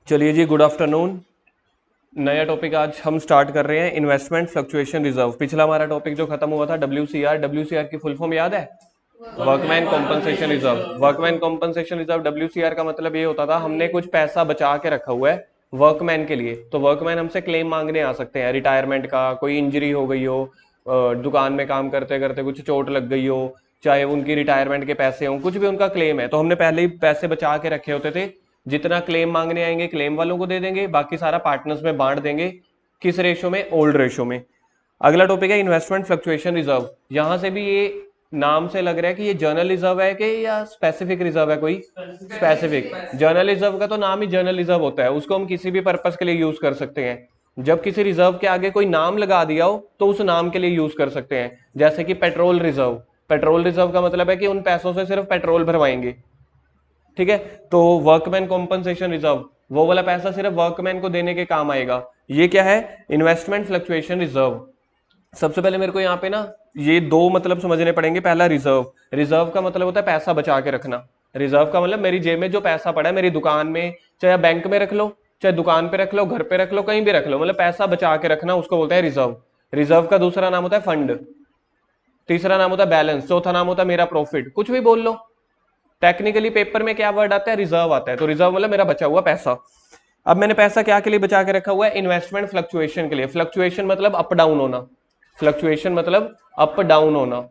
चलिए जी, good afternoon. नया topic आज हम स्टार्ट कर रहे हैं, इन्वेस्टमेंट फ्लक्चुएशन रिजर्व। पिछला हमारा टॉपिक जो खत्म हुआ था WCR, WCR की फुल फॉर्म याद है? Workman compensation reserve. Workman compensation reserve WCR का मतलब ये होता था, हमने कुछ पैसा बचा के रखा हुआ है वर्कमैन के लिए। तो वर्कमैन हमसे क्लेम मांगने आ सकते हैं, रिटायरमेंट का, कोई इंजरी हो गई हो, दुकान में काम करते करते कुछ चोट लग गई हो, चाहे उनकी रिटायरमेंट के पैसे हों, कुछ भी उनका क्लेम है, तो हमने पहले ही पैसे बचा के रखे होते थे। जितना क्लेम मांगने आएंगे क्लेम वालों को दे देंगे, बाकी सारा पार्टनर्स में बांट देंगे। किस रेशो में? ओल्ड रेशो में। अगला टॉपिक है इन्वेस्टमेंट फ्लक्चुएशन रिजर्व। यहां से भी ये नाम से लग रहा है कि ये जर्नल रिजर्व है कि या स्पेसिफिक रिजर्व है, कोई स्पेसिफिक। जर्नल रिजर्व का तो नाम ही जर्नल रिजर्व होता है, उसको हम किसी भी पर्पस के लिए यूज कर सकते हैं। जब किसी रिजर्व के आगे कोई नाम लगा दिया हो तो उस नाम के लिए यूज कर सकते हैं। जैसे कि पेट्रोल रिजर्व। पेट्रोल रिजर्व का मतलब है कि उन पैसों से सिर्फ पेट्रोल भरवाएंगे। ठीक है। तो वर्कमैन कॉम्पनसेशन रिजर्व, वो वाला पैसा सिर्फ वर्कमैन को देने के काम आएगा। ये क्या है? Investment fluctuation reserve. सबसे पहले मेरे को यहाँ पे ना ये दो मतलब समझने पड़ेंगे। पहला रिजर्व। रिजर्व का मतलब होता है पैसा बचा के रखना। रिजर्व का मतलब मेरी जेब में जो पैसा पड़ा है, मेरी दुकान में, चाहे बैंक में रख लो, चाहे दुकान पे रख लो, घर पे रख लो, कहीं भी रख लो, मतलब पैसा बचा के रखना, उसको बोलते हैं रिजर्व। रिजर्व का दूसरा नाम होता है फंड, तीसरा नाम होता है बैलेंस, चौथा नाम होता है मेरा प्रॉफिट। कुछ भी बोल लो, टेक्निकली पेपर में क्या वर्ड आता है? रिजर्व आता है। तो रिजर्व मतलब मेरा बचा हुआ पैसा। अब मैंने पैसा क्या के लिए बचा के रखा हुआ है? इन्वेस्टमेंट फ्लक्चुएशन के लिए। फ्लक्चुएशन मतलब अप डाउन होना। फ्लक्चुएशन मतलब अप डाउन होना।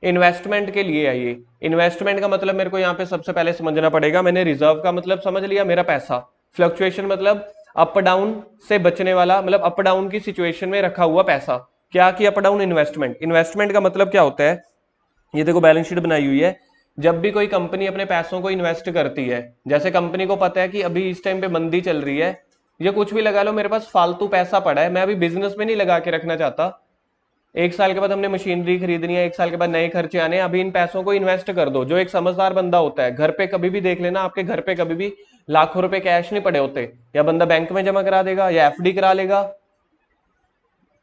इन्वेस्टमेंट के लिए है ये। इन्वेस्टमेंट का मतलब मेरे को यहाँ पे सबसे पहले समझना पड़ेगा। मैंने रिजर्व का मतलब समझ लिया, मेरा पैसा। फ्लक्चुएशन मतलब अप डाउन से बचने वाला, मतलब अप डाउन की सिचुएशन में रखा हुआ पैसा। क्या कि अप डाउन इन्वेस्टमेंट। इन्वेस्टमेंट का मतलब क्या होता है? ये देखो बैलेंस शीट बनाई हुई है। जब भी कोई कंपनी अपने पैसों को इन्वेस्ट करती है, जैसे कंपनी को पता है कि अभी इस टाइम पे मंदी चल रही है, ये कुछ भी लगा लो, मेरे पास फालतू पैसा पड़ा है, मैं अभी बिजनेस में नहीं लगा के रखना चाहता। एक साल के बाद हमने मशीनरी खरीदनी है, एक साल के बाद नए खर्चे आने हैं, अभी इन पैसों को इन्वेस्ट कर दो। जो एक समझदार बंदा होता है, घर पे कभी भी देख लेना, आपके घर पे कभी भी लाखों रुपए कैश नहीं पड़े होते। या बंदा बैंक में जमा करा देगा या FD करा लेगा।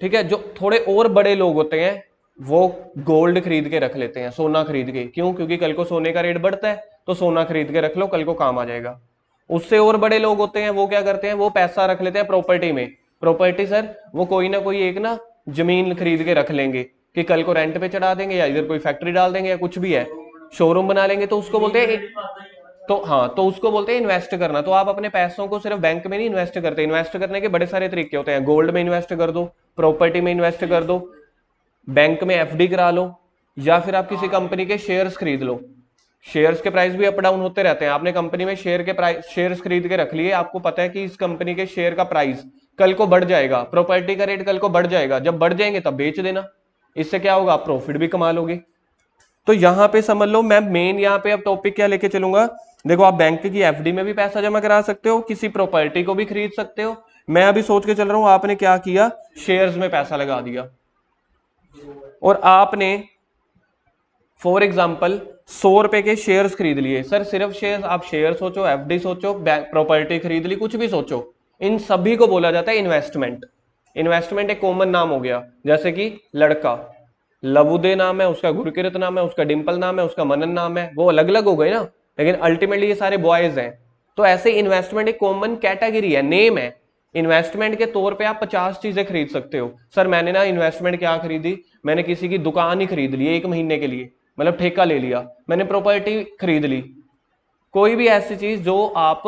ठीक है। जो थोड़े और बड़े लोग होते हैं वो गोल्ड खरीद के रख लेते हैं, सोना खरीद के। क्यों? क्योंकि कल को सोने का रेट बढ़ता है, तो सोना खरीद के रख लो, कल को काम आ जाएगा। उससे और बड़े लोग होते हैं, वो क्या करते हैं? वो पैसा रख लेते हैं प्रॉपर्टी में। प्रॉपर्टी सर, वो कोई ना कोई एक ना जमीन खरीद के रख लेंगे कि कल को रेंट पे चढ़ा देंगे, या इधर कोई फैक्ट्री डाल देंगे, या कुछ भी है, शोरूम बना लेंगे, तो उसको बोलते हैं। तो हाँ, तो उसको बोलते हैं इन्वेस्ट करना। तो आप अपने पैसों को सिर्फ बैंक में नहीं इन्वेस्ट करते। इन्वेस्ट करने के बड़े सारे तरीके होते हैं। गोल्ड में इन्वेस्ट कर दो, प्रॉपर्टी में इन्वेस्ट कर दो, बैंक में FD करा लो, या फिर आप किसी कंपनी के शेयर्स खरीद लो। शेयर्स के प्राइस भी अप डाउन होते रहते हैं। आपने कंपनी में शेयर के प्राइस, शेयर्स खरीद के रख लिए, आपको पता है कि इस कंपनी के शेयर का प्राइस कल को बढ़ जाएगा, प्रॉपर्टी का रेट कल को बढ़ जाएगा, जब बढ़ जाएंगे तब बेच देना। इससे क्या होगा? आप प्रॉफिट भी कमा लोगे। तो यहां पे समझ लो, मैं मेन यहां पे अब टॉपिक क्या लेके चलूंगा। देखो, आप बैंक की FD में भी पैसा जमा करा सकते हो, किसी प्रॉपर्टी को भी खरीद सकते हो। मैं अभी सोच के चल रहा हूं, आपने क्या किया? शेयर्स में पैसा लगा दिया, और आपने फॉर एग्जाम्पल 100 रुपए के शेयर्स खरीद लिए। सर सिर्फ शेयर्स? आप शेयर सोचो, FD सोचो, प्रॉपर्टी खरीद ली, कुछ भी सोचो, इन सभी को बोला जाता है इन्वेस्टमेंट। इन्वेस्टमेंट एक कॉमन नाम हो गया। जैसे कि लड़का, लबुदे नाम है उसका, गुरकिरत नाम है उसका, डिंपल नाम है उसका, मनन नाम है, वो अलग अलग हो गए ना, लेकिन अल्टीमेटली ये सारे बॉयज हैं। तो ऐसे इन्वेस्टमेंट एक कॉमन कैटेगरी है, नेम है। इन्वेस्टमेंट के तौर पे आप 50 चीजें खरीद सकते हो। सर मैंने ना इन्वेस्टमेंट क्या खरीदी? मैंने किसी की दुकान ही खरीद ली 1 महीने के लिए, मतलब ठेका ले लिया। मैंने प्रॉपर्टी खरीद ली। कोई भी ऐसी चीज जो आप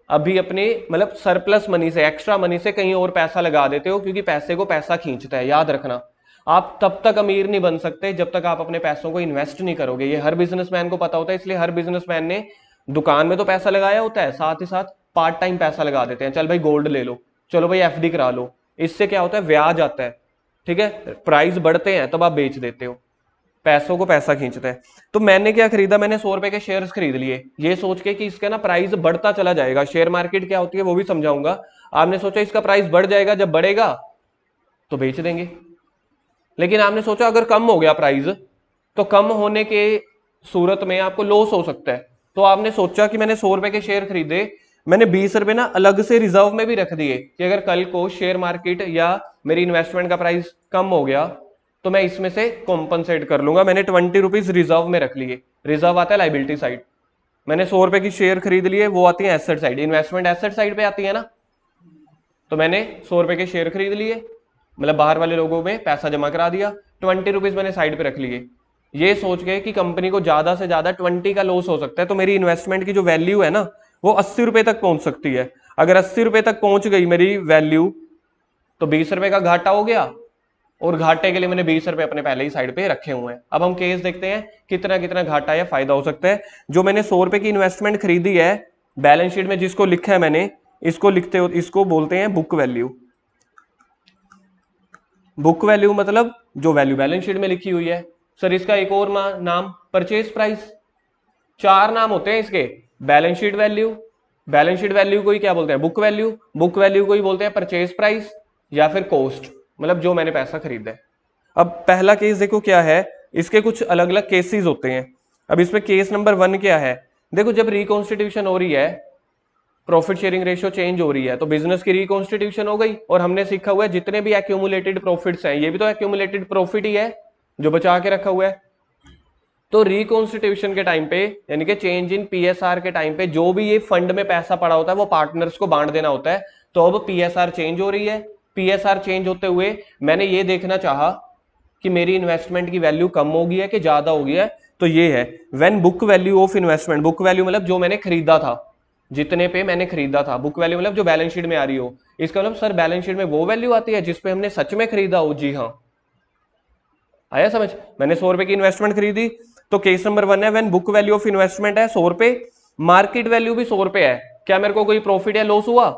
अभी अपने मतलब सरप्लस मनी से, एक्स्ट्रा मनी से कहीं और पैसा लगा देते हो, क्योंकि पैसे को पैसा खींचता है, याद रखना। आप तब तक अमीर नहीं बन सकते जब तक आप अपने पैसों को इन्वेस्ट नहीं करोगे। ये हर बिजनेसमैन को पता होता है, इसलिए हर बिजनेसमैन ने दुकान में तो पैसा लगाया होता है, साथ ही साथ पार्ट टाइम पैसा लगा देते हैं। चल भाई गोल्ड ले लो, चलो भाई FD करा लो। इससे क्या होता है? ब्याज आता है। ठीक है। प्राइस बढ़ते हैं तब आप बेच देते हो, पैसों को पैसा खींचता है। तो मैंने क्या खरीदा? मैंने 100 रुपए के शेयर्स खरीद लिए, ये सोच के कि इसका ना प्राइस बढ़ता चला जाएगा। शेयर मार्केट क्या होती है वो भी समझाऊंगा। आपने सोचा इसका प्राइस बढ़ जाएगा, जब बढ़ेगा तो बेच देंगे। लेकिन आपने सोचा अगर कम हो गया प्राइस, तो कम होने के सूरत में आपको लॉस हो सकता है। तो आपने सोचा कि मैंने 100 रुपए के शेयर खरीदे, मैंने 20 रुपए ना अलग से रिजर्व में भी रख दिए कि अगर कल को शेयर मार्केट या मेरी इन्वेस्टमेंट का प्राइस कम हो गया तो मैं इसमें से कॉम्पनसेट कर लूंगा। मैंने 20 रुपीज रिजर्व में रख लिए। रिजर्व आता है लाइबिलिटी साइड। मैंने 100 रुपए की शेयर खरीद लिए, वो आती है asset side, investment asset side पे आती है ना। तो मैंने 100 रुपए के शेयर खरीद लिए, मतलब बाहर वाले लोगों में पैसा जमा करा दिया, 20 रुपीज मैंने साइड पे रख लिए, ये सोच के कि कंपनी को ज्यादा से ज्यादा 20 का लॉस हो सकता है, तो मेरी इन्वेस्टमेंट की जो वैल्यू है ना वो 80 रुपए तक पहुंच सकती है। अगर 80 रुपए तक पहुंच गई मेरी वैल्यू तो 20 रुपए का घाटा हो गया, और घाटे के लिए मैंने 20 रुपए अपने पहले ही साइड पे रखे हुए हैं। अब हम केस देखते हैं कितना कितना घाटा या फायदा हो सकता है। जो मैंने 100 रुपए की इन्वेस्टमेंट खरीदी है, बैलेंस शीट में जिसको लिखा है मैंने, इसको लिखते हो, इसको बोलते हैं बुक वैल्यू। बुक वैल्यू मतलब जो वैल्यू बैलेंस शीट में लिखी हुई है। सर इसका एक और नाम परचेज प्राइस। 4 नाम होते हैं इसके, balance sheet value, balance sheet value को ही क्या बोलते हैं, बुक वैल्यू, बुक वैल्यू को ही बोलते हैं परचेज प्राइस या फिर कॉस्ट, मतलब जो मैंने पैसा खरीदा है। अब पहला केस देखो क्या है, इसके कुछ अलग अलग केसेस होते हैं। अब इसमें केस नंबर 1 क्या है, देखो जब रिकॉन्स्टिट्यूशन हो रही है, प्रॉफिट शेयरिंग रेशियो चेंज हो रही है, तो बिजनेस की रिकॉन्स्टिट्यूशन हो गई, और हमने सीखा हुआ है जितने भी एक्यूमुलेटेड प्रॉफिट्स हैं, ये भी तो एक्यूमुलेटेड प्रॉफिट ही है जो बचा के रखा हुआ है। तो रिकॉन्स्टिट्यूशन के टाइम पे, यानी कि चेंज इन पीएसआर के टाइम पे, जो भी ये फंड में पैसा पड़ा होता है वो पार्टनर्स को बांट देना होता है। तो अब पीएसआर चेंज हो रही है, पीएसआर चेंज होते हुए मैंने ये देखना चाहा कि मेरी इन्वेस्टमेंट की वैल्यू कम हो गई है कि ज्यादा हो गई है, तो ये है when book value of investment, book value मतलब जो मैंने खरीदा था, जितने पे मैंने खरीदा था, बुक वैल्यू मतलब जो बैलेंस शीट में आ रही हो। इसका मतलब सर बैलेंस शीट में वो वैल्यू आती है जिसपे हमने सच में खरीदा हो, जी हाँ, आया समझ। मैंने 100 रुपए की इन्वेस्टमेंट खरीदी, तो केस नंबर 1 है when book value of investment है 100 रुपए, मार्केट वैल्यू भी 100 रुपए है, क्या मेरे को कोई प्रॉफिट या लॉस हुआ?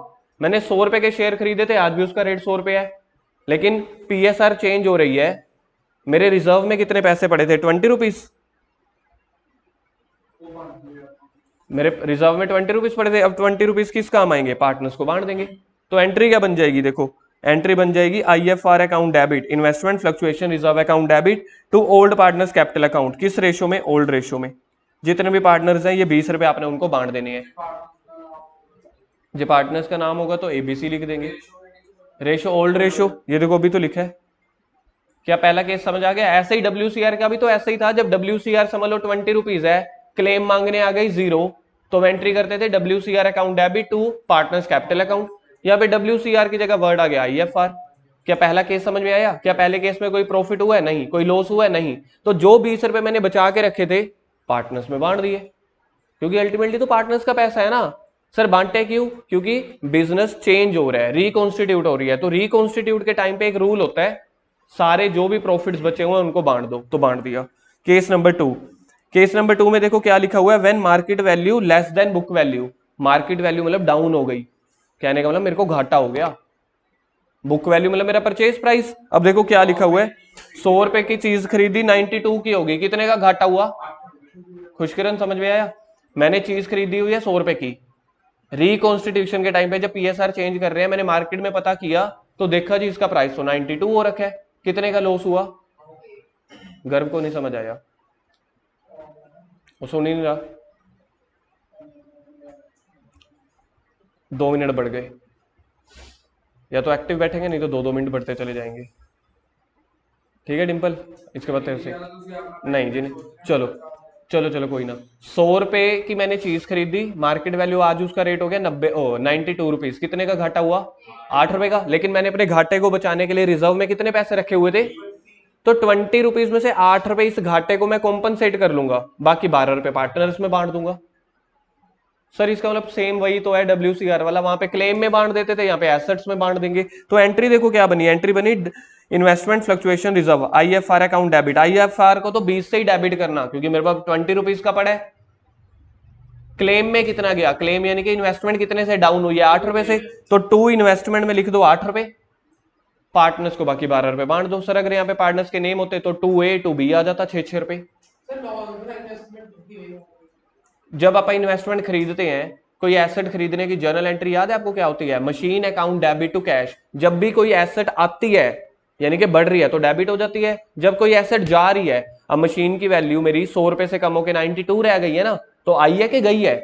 मैंने 100 रुपए के शेयर खरीदे थे, आज भी उसका रेट 100 रुपए है, लेकिन पीएसआर चेंज हो रही है, मेरे रिजर्व में कितने पैसे पड़े थे, 20 रुपीज, मेरे रिजर्व में 20 रुपीज पड़े थे, अब 20 रुपीज किस काम आएंगे, पार्टनर्स को बांट देंगे। तो एंट्री क्या बन जाएगी, देखो एंट्री बन जाएगी IFR account debit, investment fluctuation reserve account debit to old partners capital account. किस रेशो में, ओल्ड रेशो में। जितने भी पार्टनर्स हैं ये 20 रुपए आपने उनको बांट देने हैं। जो पार्टनर्स का नाम होगा तो ABC लिख देंगे, रेशो ओल्ड रेशो, ये देखो अभी तो लिखा है। क्या पहला केस समझ आ गया? ऐसे ही WCR का भी तो ऐसा ही था, जब WCR समझ लो 20 रुपीज है, क्लेम मांगने आ गई 0, तो एंट्री करते थे WCR account debit to partners capital account. यहाँ पे WCR की जगह वर्ड आ गया IFR। क्या पहला केस समझ में आया? क्या पहले केस में कोई प्रॉफिट हुआ है? नहीं। कोई लॉस हुआ है? नहीं। तो जो 20 रुपए मैंने बचा के रखे थे पार्टनर्स में बांट दिए, क्योंकि अल्टीमेटली तो पार्टनर्स का पैसा है ना। सर बांटे क्यों? क्योंकि बिजनेस चेंज हो रहा है, रिकॉन्स्टिट्यूट हो रही है, तो रिकॉन्स्टिट्यूट के टाइम पे एक रूल होता है, सारे जो भी प्रॉफिट्स बचे हुए हैं उनको बांट दो, तो बांट दिया। केस नंबर 2, केस नंबर 2 में देखो क्या लिखा हुआ है, when market value less than book value. Market value मतलब डाउन हो गई, कहने का मतलब मेरे को घाटा हो गया। बुक वैल्यू मतलब मेरा परचेज प्राइस। अब देखो क्या लिखा हुआ है, 100 रुपए की चीज खरीदी, 92 की होगी, कितने का घाटा हुआ? खुशकिरण समझ में आया? मैंने चीज खरीदी हुई है 100 रुपए की, रिकॉन्स्टिट्यूशन के टाइम पे जब पीएसआर चेंज कर रहे हैं, मैंने मार्केट में पता किया तो देखा जी इसका प्राइस तो 92 हो रखा है, कितने का लॉस हुआ? गर्व को नहीं समझ आया, वो सुन ही नहीं रहा। 2 मिनट बढ़ गए, या तो एक्टिव बैठेंगे नहीं तो 2-2 मिनट बढ़ते चले जाएंगे। ठीक है डिंपल, इसके बाद से नहीं जी नहीं, चलो चलो चलो कोई ना। 100 रुपए की मैंने चीज खरीदी, मार्केट वैल्यू आज उसका रेट हो गया 92 रुपीज, कितने का घाटा हुआ? 8 रुपए का। लेकिन मैंने अपने घाटे को बचाने के लिए रिजर्व में कितने पैसे रखे हुए थे? तो 20 रुपीज में से 8 रुपए इस घाटे को मैं कॉम्पनसेट कर लूंगा, बाकी 12 रुपए पार्टनर्स में बांट दूंगा। सर इसका मतलब सेम वही तो है WCR वाला, वहां पे क्लेम में बांट देते थे, यहाँ पे एसेट्स में बांट देंगे। तो एंट्री देखो क्या बनी, एंट्री बनी investment fluctuation reserve IFR account debit. IFR को तो 20 से ही डेबिट करना, क्योंकि मेरे पास 20 रुपीज का पड़ा है। क्लेम में कितना गया? क्लेम यानी कि इन्वेस्टमेंट कितने से डाउन हुई है? 8 रुपए से, तो 2 इन्वेस्टमेंट में लिख दो 8 रुपए, पार्टनर्स को बाकी 12 रुपए बांट दो। सर अगर यहाँ पे पार्टनर्स के नेम होते तो 2A 2B आ जाता, 6 रुपए। जब आप इन्वेस्टमेंट खरीदते हैं, कोई एसेट खरीदने की जर्नल एंट्री याद है आपको क्या होती है? Machine account debit to cash. जब भी कोई एसेट आती है यानी कि बढ़ रही है तो डेबिट हो जाती है, जब कोई एसेट जा रही है, अब मशीन की वैल्यू मेरी 100 रुपए से कम होकर 92 रह गई है ना, तो आई है कि गई है?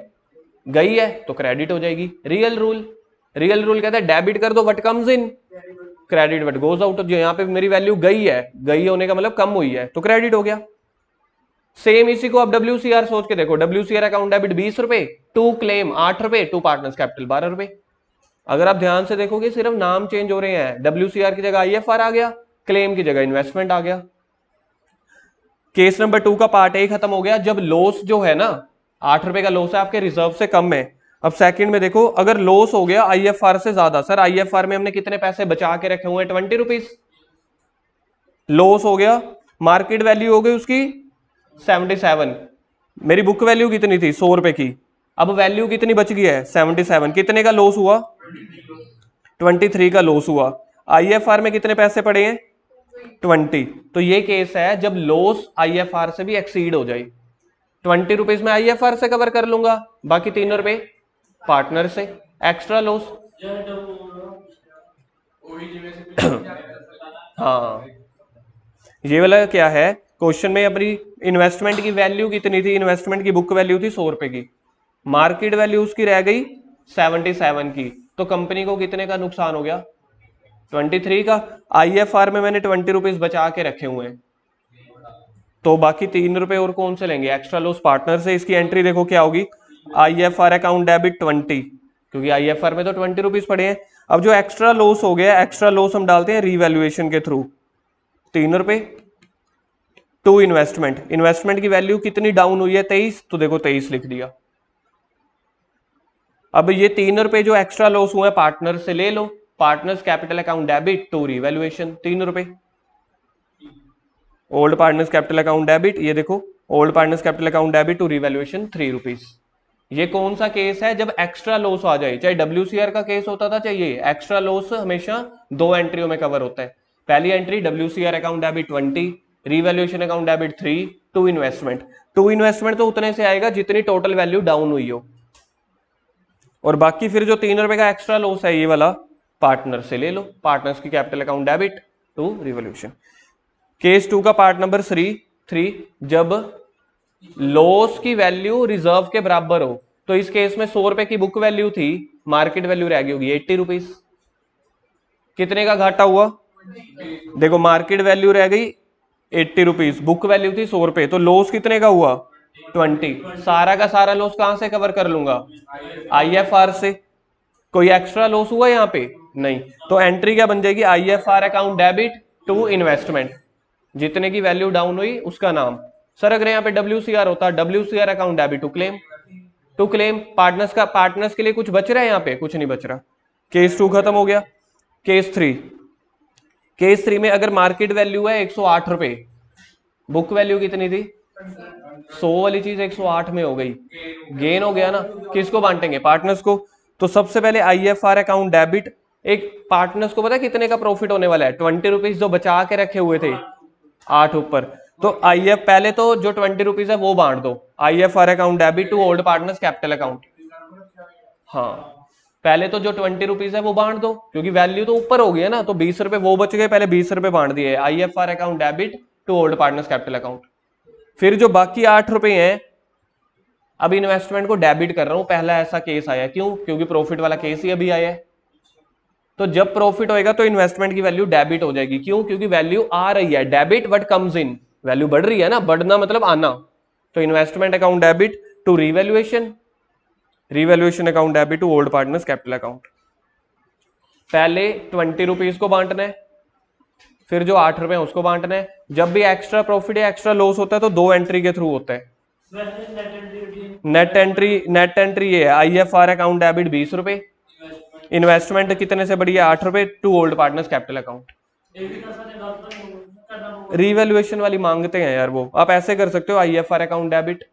गई है तो क्रेडिट हो जाएगी। रियल रूल, रियल रूल कहता है डेबिट कर दो what comes in, credit what goes out. जो यहाँ पे मेरी वैल्यू गई है, गई होने का मतलब कम हुई है, तो क्रेडिट हो गया। सेम इसी को अब WCR सोच के देखो, WCR अकाउंट डेबिट 20 रुपए, टू क्लेम 8 रुपए, टू पार्टनर्स कैपिटल 12 रुपए। अगर आप ध्यान से देखोगे सिर्फ नाम चेंज हो रहे हैं, WCR की जगह IFR आ गया, क्लेम की जगह इन्वेस्टमेंट आ गया। केस नंबर 2 का पार्ट ए खत्म हो गया। जब लॉस जो है ना 8 रुपए का लॉस है आपके रिजर्व से कम है। अब सेकंड में देखो, अगर लॉस हो गया IFR से ज्यादा, सर IFR में हमने कितने पैसे बचा के रखे हुए हैं, 20 रुपीज। लॉस हो गया, मार्केट वैल्यू हो गई उसकी 77, मेरी बुक वैल्यू कितनी थी 100 रुपए की, अब वैल्यू कितनी बच गई है 77, कितने का लॉस हुआ 23 का लॉस हुआ। IFR में कितने पैसे पड़े हैं 20, तो ये केस है जब लॉस IFR से भी एक्सीड हो जाए। 20 रुपीज में IFR से कवर कर लूंगा, बाकी 3 रुपए पार्टनर से, एक्स्ट्रा लॉस। हाँ, ये वाला क्या है, क्वेश्चन में अपनी इन्वेस्टमेंट की वैल्यू कितनी थी, इन्वेस्टमेंट की बुक वैल्यू थी 100 रुपए की, मार्केट वैल्यू उसकी रह गई 77 की, तो कंपनी को कितने का नुकसान हो गया 23 का। IFR में मैंने 20 रुपीज बचा के रखे हुए हैं, तो बाकी 3 रुपए और कौन से लेंगे, एक्स्ट्रा लॉस पार्टनर से। इसकी एंट्री देखो क्या होगी, IFR अकाउंट डेबिट 20, क्योंकि IFR में तो 20 रुपीज पड़े हैं। अब जो एक्स्ट्रा लॉस हो गया, एक्स्ट्रा लॉस हम डालते हैं रीवैल्यूएशन के थ्रू, 3 रुपए टू इन्वेस्टमेंट, इन्वेस्टमेंट की वैल्यू कितनी डाउन हुई है 23, तो देखो 23 लिख दिया। अब ये 3 रुपए जो एक्स्ट्रा लॉस हुआ है पार्टनर से ले लो, partners capital account debit to revaluation 3 रुपए, old partners capital account debit, ये देखो old partners capital account debit to revaluation 3 rupees. ये कौन सा केस है, जब एक्स्ट्रा लॉस आ जाए, चाहे WCR का केस होता था चाहे ये, एक्स्ट्रा लॉस हमेशा 2 एंट्रियों में कवर होता है। पहली entry WCR account debit 20, revaluation account debit 3, to investment. To investment तो उतने से आएगा जितनी टोटल वैल्यू डाउन हुई हो, और बाकी फिर जो 3 रुपए का एक्स्ट्रा लॉस है ये वाला पार्टनर से ले लो, पार्टनर्स की capital account debit to revolution. Case 2 का पार्ट नंबर 3, जब लॉस की वैल्यू रिजर्व के बराबर हो, तो इस केस में 100 रुपए की बुक वैल्यू थी, मार्केट वैल्यू रह गई होगी 80 रुपीज, कितने का घाटा हुआ, देखो मार्केट वैल्यू रह गई 80 रुपीज, बुक वैल्यू थी 100 रुपए, तो लॉस कितने का हुआ 20, सारा का सारा लॉस कहां से कवर कर लूंगा IFR से। कोई एक्स्ट्रा लॉस हुआ यहाँ पे नहीं, तो एंट्री क्या बन जाएगी, IFR account debit to investment, जितने की वैल्यू डाउन हुई उसका नाम। सर अगर यहाँ पे WCR होता, WCR account debit to claim partners के लिए कुछ बच रहा है, यहाँ पे कुछ नहीं बच रहा। केस 2 खत्म हो गया। केस 3 में अगर मार्केट वैल्यू है 108 रुपए, बुक वैल्यू कितनी थी 100 वाली चीज 108 में हो गई, गेन हो गया ना, किसको बांटेंगे पार्टनर्स को। तो सबसे पहले IFR अकाउंट डेबिट, एक पार्टनर्स को पता है कितने का प्रॉफिट होने वाला है, 20 रुपीज जो बचा के रखे हुए थे 8 ऊपर, तो पहले तो जो 20 रुपीज है वो बांट दो, IFR account debit to old partners capital account. हाँ, पहले तो जो 20 रुपीज है वो बांट दो, क्योंकि वैल्यू तो ऊपर हो गई है ना, तो 20 रुपए वो बच गए, पहले 20 रुपए बांट दिए IFR account debit to old partners capital account. फिर जो बाकी 8 रुपए हैं, अब इन्वेस्टमेंट को डेबिट कर रहा हूं, पहला ऐसा केस आया, क्यों, क्योंकि प्रॉफिट वाला केस ही अभी आया है, तो जब प्रॉफिट होएगा तो इन्वेस्टमेंट की वैल्यू डेबिट हो जाएगी, क्यों, क्योंकि वैल्यू आ रही है, debit but comes in, value बढ़ रही है ना, बढ़ना मतलब आना, तो investment account debit to revaluation account debit to old partners capital account. पहले 20 रुपीज को बांटना है, फिर जो 8 रुपए उसको बांटना है। जब भी एक्स्ट्रा प्रॉफिट या एक्स्ट्रा लॉस होता है तो 2 एंट्री के थ्रू होता है। नेट एंट्री ये है, IFR अकाउंट डेबिट 20 रुपए, इन्वेस्टमेंट कितने से बढ़ी है 8 रुपए, to old partners capital account. Revaluation वाली मांगते हैं यार वो, आप ऐसे कर सकते हो, IFR account debit,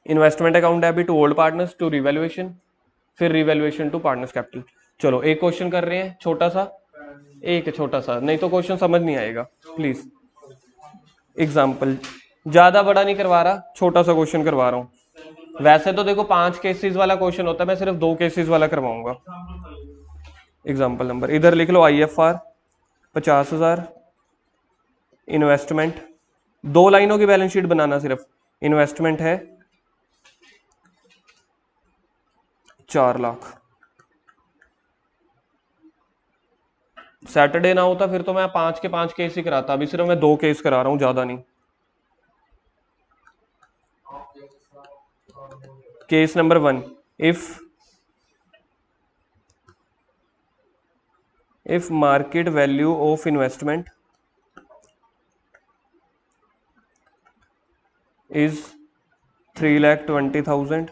investment account debit to old partners to revaluation, फिर रीवैल्यूएशन टू पार्टनर्स कैपिटल। चलो एक क्वेश्चन कर रहे हैं छोटा सा, नहीं तो क्वेश्चन समझ नहीं आएगा, प्लीज एग्जाम्पल, ज्यादा बड़ा नहीं करवा रहा, छोटा सा क्वेश्चन करवा रहा हूं। वैसे तो देखो 5 केसेस वाला क्वेश्चन होता है, मैं सिर्फ 2 केसेस वाला करवाऊंगा। एग्जाम्पल नंबर इधर लिख लो, IFR 50,000, इन्वेस्टमेंट, 2 लाइनों की बैलेंस शीट बनाना, सिर्फ इन्वेस्टमेंट है 4 लाख। सैटरडे ना होता फिर तो मैं 5 के 5 केस ही कराता, अभी सिर्फ मैं 2 केस करा रहा हूं, ज्यादा नहीं। Case number 1, if market value of investment is 3,20,000.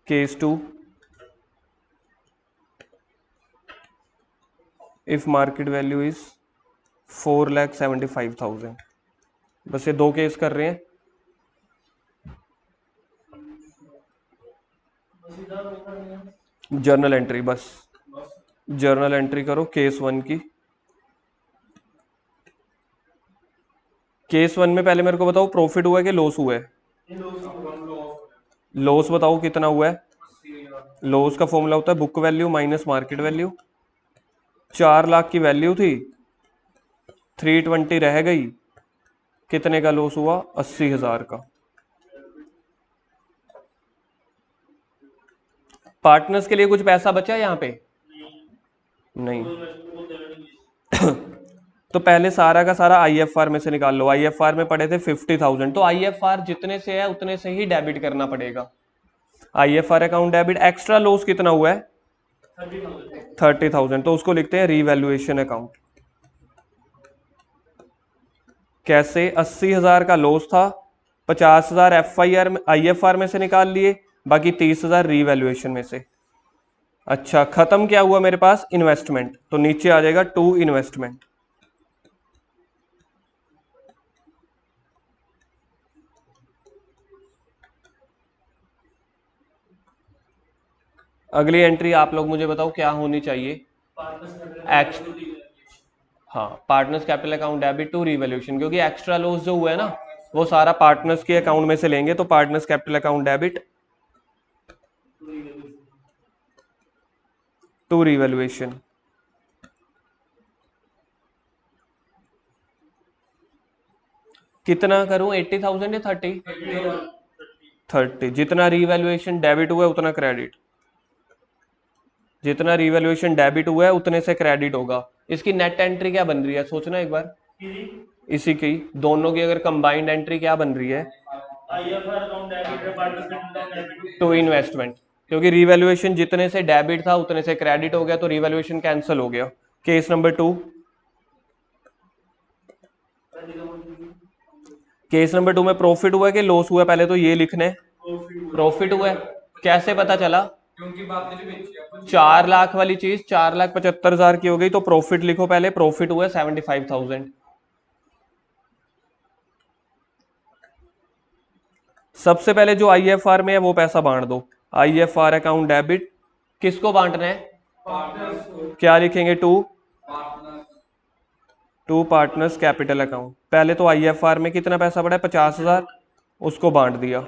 Case 2, if market value is 4,75,000. बस ये 2 केस कर रहे हैं। जर्नल एंट्री, बस जर्नल एंट्री करो केस 1 की। केस 1 में पहले मेरे को बताओ प्रॉफिट हुआ है कि लॉस हुआ है? लॉस बताओ कितना हुआ है? लॉस का फॉर्मूला होता है book value minus market value. 4 lakh की वैल्यू थी, 320 रह गई, कितने का लॉस हुआ? 80,000 का। पार्टनर्स के लिए कुछ पैसा बचा यहाँ पे? नहीं। तो पहले सारा का सारा आईएफआर में से निकाल लो। आईएफआर में पड़े थे 50,000, तो आईएफआर जितने से है उतने से ही डेबिट करना पड़ेगा। IFR account debit. Extra loss कितना हुआ है? 30,000, तो उसको लिखते हैं रीवैल्यूएशन अकाउंट। कैसे? 80,000 का लॉस था, 50,000 एफआईआर में आईएफआर में से निकाल लिए, बाकी 30,000 रीवैल्यूएशन में से। अच्छा, खत्म क्या हुआ मेरे पास? इन्वेस्टमेंट, तो नीचे आ जाएगा टू इन्वेस्टमेंट। अगली एंट्री आप लोग मुझे बताओ क्या होनी चाहिए? हाँ, partners capital account debit to revaluation, क्योंकि एक्स्ट्रा लॉस जो हुआ है ना वो सारा पार्टनर्स के अकाउंट में से लेंगे, तो partners capital account debit to revaluation. कितना करूं? 80,000 या 30? 30। जितना रीवैल्यूएशन डेबिट हुआ है उतना क्रेडिट, जितना रीवैल्यूएशन डेबिट हुआ है उतने से क्रेडिट होगा। इसकी नेट एंट्री क्या बन रही है? सोचना एक बार। इसी की दोनों की अगर कंबाइंड एंट्री क्या बन रही है? टू इन्वेस्टमेंट, क्योंकि रीवैल्यूएशन जितने से डेबिट था उतने से क्रेडिट हो गया, तो रीवैल्यूएशन कैंसिल हो गया। केस नंबर 2, केस नंबर 2 में प्रॉफिट हुआ है कि लॉस हुआ है? पहले तो ये लिखने, प्रॉफिट हुआ है। कैसे पता चला? क्योंकि 4 लाख वाली चीज 4,75,000 की हो गई, तो प्रॉफिट लिखो पहले। प्रॉफिट हुआ 75,000। सबसे पहले जो आईएफआर में है वो पैसा बांट दो। आईएफआर अकाउंट डेबिट किसको बांटना है? क्या लिखेंगे? To partners capital account. पहले तो आईएफआर में कितना पैसा पड़ा है? 50,000, उसको बांट दिया।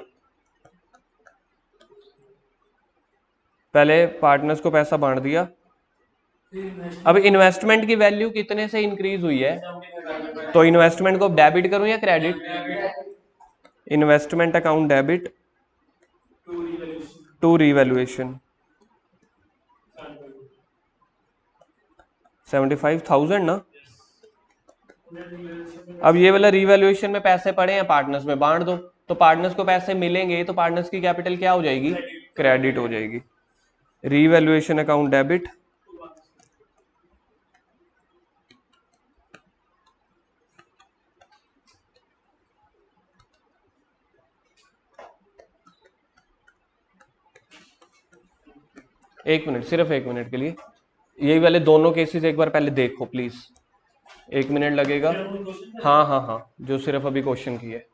पहले पार्टनर्स को पैसा बांट दिया। अब इन्वेस्टमेंट की वैल्यू कितने से इंक्रीज हुई है? तो इन्वेस्टमेंट को डेबिट करूं या credit? Investment account debit to revaluation. 75,000 ना। अब ये वाला रीवैल्यूएशन में पैसे पड़े हैं, पार्टनर्स में बांट दो, तो पार्टनर्स को पैसे मिलेंगे, तो पार्टनर्स की कैपिटल क्या हो जाएगी? क्रेडिट हो जाएगी। रीवैल्यूएशन अकाउंट डेबिट एक मिनट, सिर्फ 1 मिनट के लिए यही वाले दोनों केसेस एक बार पहले देखो प्लीज। 1 मिनट लगेगा। हाँ हाँ हाँ, जो सिर्फ अभी क्वेश्चन की है।